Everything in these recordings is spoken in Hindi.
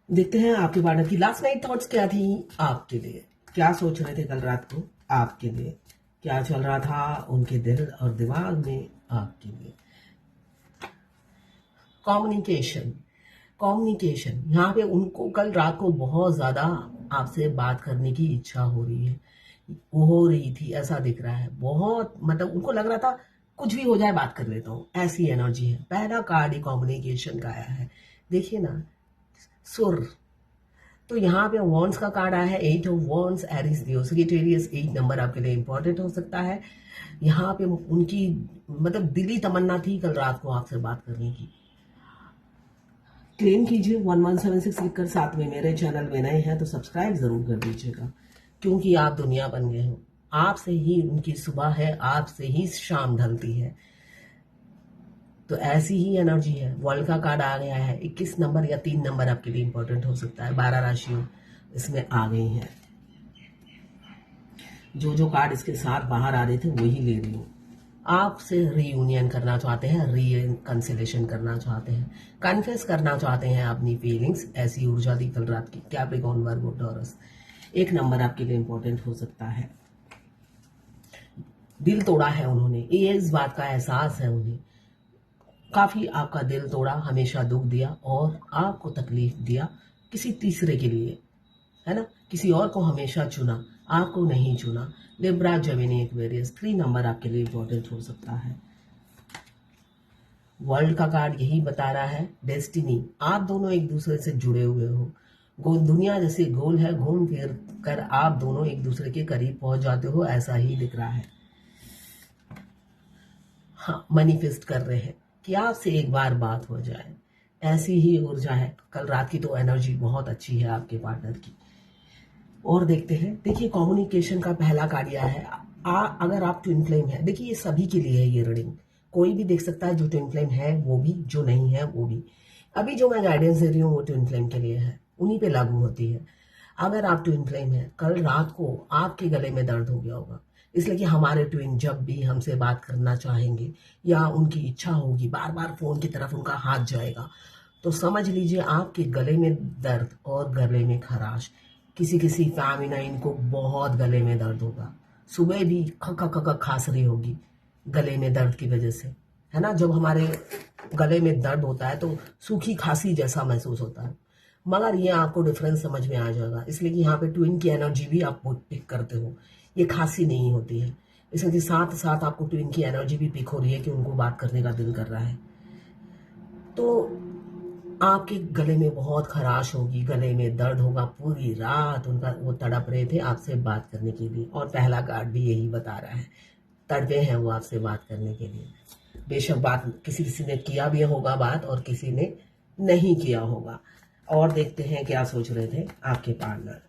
देखते हैं आपके पार्टनर की लास्ट नाइट थॉट्स क्या थी आपके लिए। क्या सोच रहे थे कल रात को आपके लिए, क्या चल रहा था उनके दिल और दिमाग में आपके लिए। कम्युनिकेशन, कम्युनिकेशन यहाँ पे उनको कल रात को बहुत ज़्यादा आपसे बात करने की इच्छा हो रही है, वो हो रही थी, ऐसा दिख रहा है। बहुत मतलब उनको लग रहा था कुछ भी हो जाए बात कर लेता हूँ, ऐसी एनर्जी है। पहला कार्ड ही कम्युनिकेशन का आया है, देखिए ना, सुर। तो यहाँ पे वॉन्ड्स का कार्ड आया है, 8 of wands, Aries Leo Sagittarius. 8 number आपके लिए इंपॉर्टेंट हो सकता है। यहाँ पे उनकी मतलब दिली तमन्ना थी कल रात को आपसे बात करने की। क्लेम कीजिए 1176 लिखकर, साथ में मेरे चैनल में नए हैं तो सब्सक्राइब जरूर कर दीजिएगा, क्योंकि आप दुनिया बन गए हो। आपसे ही उनकी सुबह है, आपसे ही शाम ढलती है। तो ऐसी ही एनर्जी है। वर्ल्ड का कार्ड आ गया है। 21 नंबर या 3 नंबर आपके लिए इंपॉर्टेंट हो सकता है। 12 राशियों इसमें आ गई हैं। जो जो कार्ड इसके साथ बाहर आ रहे थे वही ले रही हूँ। आपसे रीयूनियन करना चाहते हैं, रिकंसिलेशन करना चाहते हैं, कन्फेस करना चाहते हैं अपनी फीलिंग्स। ऐसी ऊर्जा दी कल रात की। कैप्रिकॉर्न, वर्गो, टॉरस। 1 नंबर आपके लिए इंपॉर्टेंट हो सकता है। दिल तोड़ा है उन्होंने, ये इस बात का एहसास है उन्हें। काफी आपका दिल तोड़ा, हमेशा दुख दिया और आपको तकलीफ दिया किसी तीसरे के लिए, है ना। किसी और को हमेशा चुना, आपको नहीं चुना। Libra, Gemini, Aquarius. 3 नंबर आपके लिए इंपॉर्टेंट हो सकता है। वर्ल्ड का कार्ड यही बता रहा है, डेस्टिनी। आप दोनों एक दूसरे से जुड़े हुए हो। दुनिया जैसे गोल है, घूम फिर कर आप दोनों एक दूसरे के करीब पहुंच जाते हो, ऐसा ही दिख रहा है। हाँ, मैनिफेस्ट कर रहे हैं कि आपसे एक बार बात हो जाए, ऐसी ही ऊर्जा है। कल रात की तो एनर्जी बहुत अच्छी है आपके पार्टनर की। और देखते हैं, देखिए कम्युनिकेशन का पहला कार्य है। अगर आप ट्विन फ्लेम है, देखिए ये सभी के लिए है ये रीडिंग। कोई भी देख सकता है, जो ट्विन फ्लेम है वो भी, जो नहीं है वो भी। अभी जो मैं गाइडेंस दे रही हूँ वो ट्विन फ्लेम के लिए है, उन्हीं पे लागू होती है। अगर आप ट्विन फ्लेम है, कल रात को आपके गले में दर्द हो गया होगा, इसलिए कि हमारे ट्विन जब भी हमसे बात करना चाहेंगे या उनकी इच्छा होगी, बार बार फोन की तरफ उनका हाथ जाएगा, तो समझ लीजिए आपके गले में दर्द और गले में खराश। किसी किसी फैमिनाइन को बहुत गले में दर्द होगा, सुबह भी खक खक खक खांसरी होगी गले में दर्द की वजह से, है ना। जब हमारे गले में दर्द होता है तो सूखी खांसी जैसा महसूस होता है, मगर ये आपको डिफरेंस समझ में आ जाएगा, इसलिए कि यहाँ पे ट्विन की एनर्जी भी आप पिक करते हो। ये खांसी नहीं होती है, इसलिए कि साथ साथ आपको ट्विन की एनर्जी भी पिक हो रही है कि उनको बात करने का दिल कर रहा है। तो आपके गले में बहुत खराश होगी, गले में दर्द होगा, पूरी रात उनका वो तड़प रहे थे आपसे बात करने के लिए। और पहला कार्ड भी यही बता रहा है, तड़पे हैं वो आपसे बात करने के लिए। बेशक बात किसी किसी ने किया भी होगा बात और किसी ने नहीं किया होगा। और देखते हैं क्या सोच रहे थे आपके पार्टनर।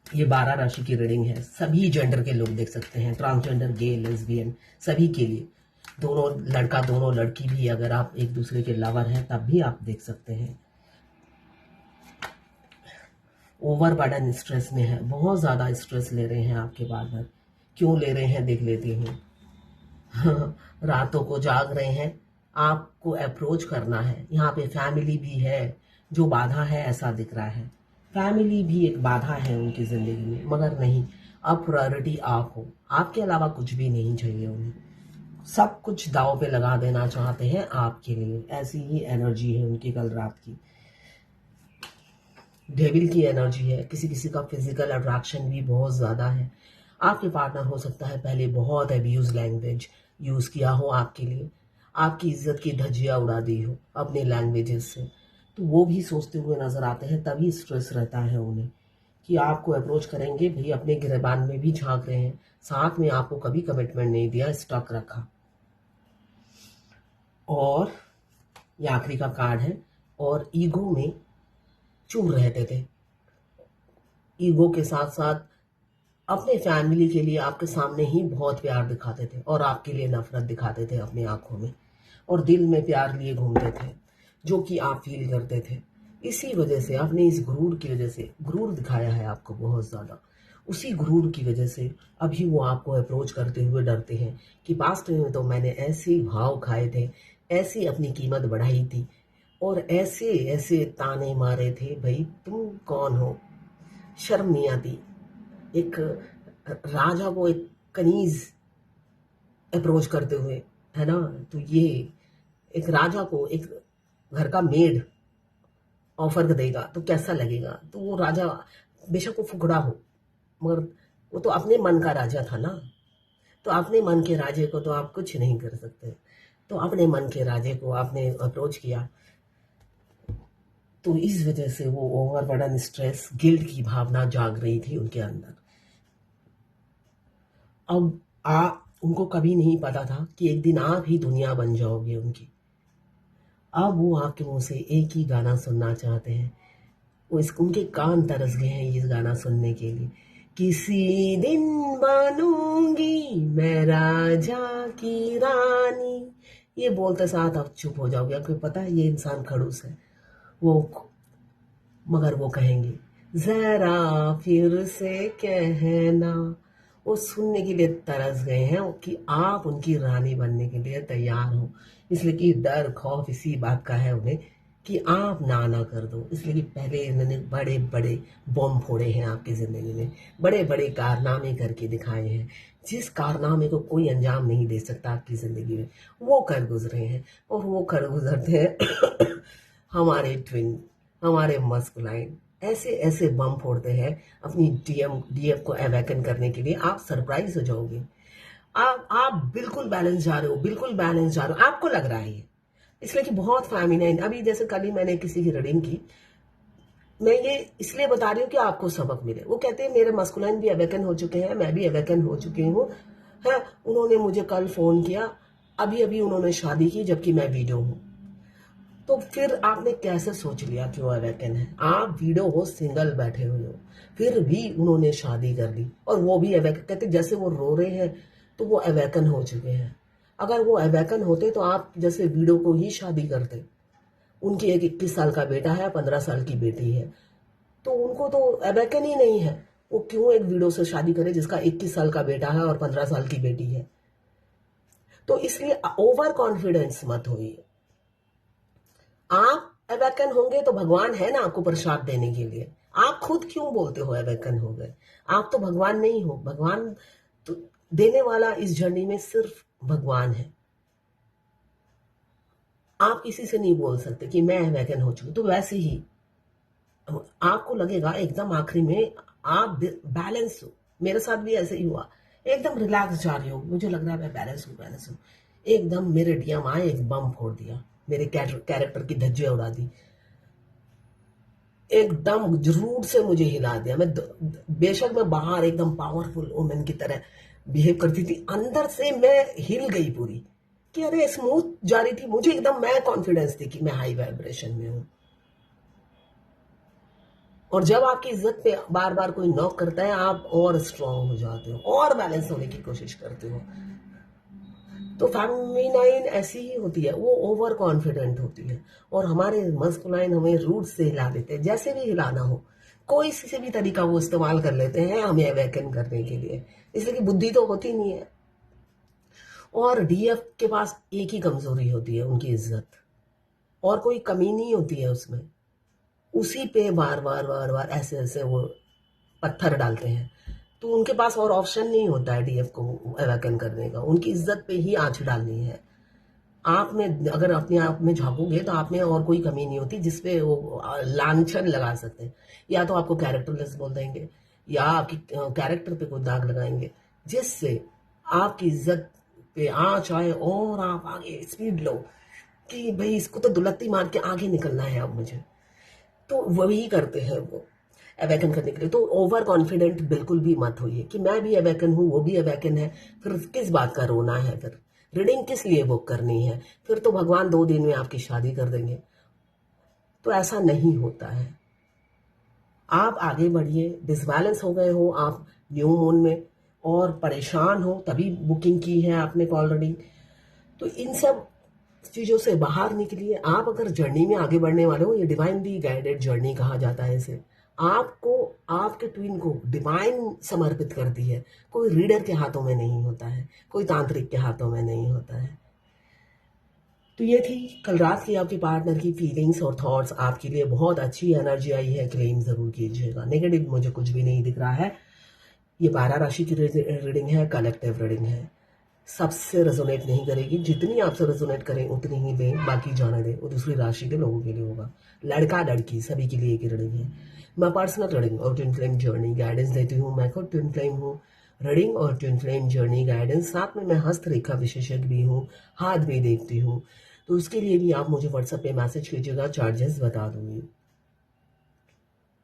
ये 12 राशि की रीडिंग है, सभी जेंडर के लोग देख सकते हैं, ट्रांसजेंडर, गे, लेस्बियन, सभी के लिए। दोनों लड़का दोनों लड़की भी, अगर आप एक दूसरे के लवर हैं तब भी आप देख सकते हैं। ओवर बर्डन स्ट्रेस में है, बहुत ज़्यादा स्ट्रेस ले रहे हैं आपके पार्टनर। क्यों ले रहे हैं देख लेती हूँ। रातों को जाग रहे हैं, आपको अप्रोच करना है। यहाँ पे फैमिली भी है जो बाधा है, ऐसा दिख रहा है। फैमिली भी एक बाधा है उनकी ज़िंदगी में, मगर नहीं, अब प्रायोरिटी आप हो। आपके अलावा कुछ भी नहीं चाहिए उन्हें, सब कुछ दांव पे लगा देना चाहते हैं आपके लिए। ऐसी ही एनर्जी है उनकी कल रात की। डेविल की एनर्जी है, किसी किसी का फिजिकल अट्रैक्शन भी बहुत ज़्यादा है। आपके पार्टनर हो सकता है पहले बहुत अब्यूज लैंग्वेज यूज़ किया हो आपके लिए, आपकी इज्जत की धज्जियाँ उड़ा दी हो अपने लैंग्वेजेस से, तो वो भी सोचते हुए नजर आते हैं। तभी स्ट्रेस रहता है उन्हें कि आपको अप्रोच करेंगे, भाई अपने गिरबान में भी झांक रहे हैं, साथ में आपको कभी कमिटमेंट नहीं दिया, स्टॉक रखा। और ये आखिरी का कार्ड है, और ईगो में चूर रहते थे। ईगो के साथ साथ अपने फैमिली के लिए आपके सामने ही बहुत प्यार दिखाते थे और आपके लिए नफरत दिखाते थे अपनी आंखों में, और दिल में प्यार लिए घूमते थे, जो कि आप फील करते थे। इसी वजह से आपने इस गुरूर की वजह से, गुरूर दिखाया है आपको बहुत ज़्यादा, उसी गुरूर की वजह से अभी वो आपको अप्रोच करते हुए डरते हैं कि पास्ट में तो मैंने ऐसे भाव खाए थे, ऐसी अपनी कीमत बढ़ाई थी, और ऐसे ऐसे ताने मारे थे, भाई तुम कौन हो, शर्म नहीं आती। एक राजा को एक कनीज अप्रोच करते हुए, है ना। तो ये एक राजा को एक घर का मेड ऑफर देगा तो कैसा लगेगा। तो वो राजा बेशक वो फुकड़ा हो, मगर वो तो अपने मन का राजा था ना। तो अपने मन के राजे को तो आप कुछ नहीं कर सकते। तो अपने मन के राजे को आपने अप्रोच किया, तो इस वजह से वो ओवरबर्डन, स्ट्रेस, गिल्ट की भावना जाग रही थी उनके अंदर। अब उनको कभी नहीं पता था कि एक दिन आप ही दुनिया बन जाओगे उनकी। अब वो आपके मुंह से एक ही गाना सुनना चाहते हैं। उनके कान तरस गए हैं इस गाना सुनने के लिए। किसी दिन बनूंगी मैं राजा की रानी, ये बोलते साथ आप चुप हो जाओगे। आपको पता है ये इंसान खड़ूस है। वो मगर वो कहेंगे जरा फिर से कहना। वो सुनने के लिए तरस गए हैं कि आप उनकी रानी बनने के लिए तैयार हो। इसलिए कि डर खौफ इसी बात का है उन्हें कि आप ना कर दो। इसलिए कि पहले इन्होंने बड़े बड़े बम फोड़े हैं आपकी ज़िंदगी में, बड़े बड़े कारनामे करके दिखाए हैं। जिस कारनामे को कोई अंजाम नहीं दे सकता आपकी ज़िंदगी में, वो कर गुजरे हैं। और वो कर गुजरते हैं हमारे ट्विन, हमारे मस्कुलाइन ऐसे ऐसे बम फोड़ते हैं अपनी डीएफ को अवेकन करने के लिए। आप सरप्राइज हो जाओगे। आप बिल्कुल बैलेंस जा रहे हो, बिल्कुल बैलेंस जा रहे हो, आपको लग रहा है ये। इसलिए कि बहुत फेमिनाइन। अभी जैसे कल ही मैंने किसी की रीडिंग की, मैं ये इसलिए बता रही हूँ कि आपको सबक मिले। वो कहते हैं मेरे मस्कुलाइन भी अवेकन हो चुके हैं, मैं भी अवेकन हो चुकी हूँ, है। उन्होंने मुझे कल फोन किया, अभी अभी उन्होंने शादी की जबकि मैं वीडियो हूँ। तो फिर आपने कैसे सोच लिया कि वो अवेकन है। आप वीडियो हो, सिंगल बैठे हुए हो, फिर भी उन्होंने शादी कर ली और वो भी अवेकन। कहते जैसे वो रो रहे हैं तो वो अवेकन हो चुके हैं। अगर वो अवेकन होते तो आप जैसे वीडियो को ही शादी करते। उनकी एक 21 साल का बेटा है, 15 साल की बेटी है, तो उनको तो अवेकन ही नहीं है। वो क्यों एक वीडियो से शादी करे जिसका 21 साल का बेटा है और 15 साल की बेटी है। तो इसलिए ओवर कॉन्फिडेंस मत होइए। आप अवेकन होंगे तो भगवान है ना आपको प्रसाद देने के लिए। आप खुद क्यों बोलते हो अवेकन हो गए। आप तो भगवान नहीं हो। भगवान तो देने वाला इस जर्नी में सिर्फ भगवान है। आप किसी से नहीं बोल सकते कि मैं अवेकन हो चुकी। तो वैसे ही आपको लगेगा एकदम आखिरी में आप बैलेंस हो। मेरे साथ भी ऐसे ही हुआ, एकदम रिलैक्स जा रही हूँ, मुझे लग रहा है मैं बैलेंस हूँ। एकदम मेरे डीएम आए, एक बम फोड़ दिया, मेरे कैरेक्टर की धज्जियां उड़ा दी, एकदम रूट से मुझे हिला दिया। मैं बेशक मैं बाहर एकदम पावरफुल वुमेन की तरह बिहेव करती थी, अंदर से मैं हिल गई पूरी कि अरे स्मूथ जा रही थी। मुझे एकदम मैं कॉन्फिडेंस थी कि मैं हाई वाइब्रेशन में हूँ। और जब आपकी इज्जत पे बार बार कोई नॉक करता है, आप और स्ट्रांग हो जाते हो और बैलेंस होने की कोशिश करते हो। तो फेमिनाइन ऐसी ही होती है, वो ओवर कॉन्फिडेंट होती है। और हमारे मस्कुलाइन हमें रूट से हिला देते हैं, जैसे भी हिलाना हो, कोई से भी तरीका वो इस्तेमाल कर लेते हैं हमें अवेकन करने के लिए। इसलिए कि बुद्धि तो होती नहीं है। और डीएफ के पास एक ही कमजोरी होती है, उनकी इज्जत, और कोई कमी नहीं होती है उसमें। उसी पे बार बार बार बार ऐसे ऐसे वो पत्थर डालते हैं। तो उनके पास और ऑप्शन नहीं होता है डीएफ को अवेकन करने का, उनकी इज्जत पे ही आंच डालनी है। आप में अगर अपने आप में झांकोगे तो आप में और कोई कमी नहीं होती जिसपे वो लांछन लगा सकते हैं। या तो आपको कैरेक्टरलेस बोल देंगे, या आपकी कैरेक्टर पे कोई दाग लगाएंगे, जिससे आपकी इज्जत पे आंच आए और आप आगे स्पीड लो कि भाई इसको तो दुलत्ती मार के आगे निकलना है अब मुझे। तो वही करते हैं वो अवेकन करने के लिए। तो ओवर कॉन्फिडेंट बिल्कुल भी मत होइए कि मैं भी अवेकन हूँ, वो भी अवेकन है, फिर किस बात का रोना है, फिर रीडिंग किस लिए बुक करनी है, फिर तो भगवान 2 दिन में आपकी शादी कर देंगे। तो ऐसा नहीं होता है। आप आगे बढ़िए। डिसबैलेंस हो गए हो आप न्यू मून में और परेशान हो, तभी बुकिंग की है आपने ऑलरेडी। तो इन सब चीज़ों से बाहर निकलिए। आप अगर जर्नी में आगे बढ़ने वाले हो, ये डिवाइनली गाइडेड जर्नी कहा जाता है इसे। आपको आपके ट्विन को डिवाइन समर्पित करती है। कोई रीडर के हाथों में नहीं होता है, कोई तांत्रिक के हाथों में नहीं होता है। तो ये थी कल रात की आपके पार्टनर की फीलिंग्स और थॉट्स। आपके लिए बहुत अच्छी एनर्जी आई है, क्लेम ज़रूर कीजिएगा। नेगेटिव मुझे कुछ भी नहीं दिख रहा है। ये 12 राशि की रीडिंग है, कलेक्टिव रीडिंग है, सबसे रेजोनेट नहीं करेगी। जितनी आपसे रेजोनेट करें उतनी ही दें, बाकी जाने दें। वो दूसरी राशि के लोगों के लिए होगा, लड़का लड़की सभी के लिए एक रीडिंग है। मैं पर्सनल रीडिंग और ट्विन फ्लेम जर्नी गाइडेंस देती हूँ। मैं खुद ट्विन फ्लेम हूँ। रीडिंग और ट्विन फ्लेम जर्नी गाइडेंस, साथ में मैं हस्तरेखा विशेषज्ञ भी हूँ, हाथ भी देखती हूँ। तो उसके लिए भी आप मुझे व्हाट्सएप पे मैसेज कीजिएगा, चार्जेस बता दूंगी।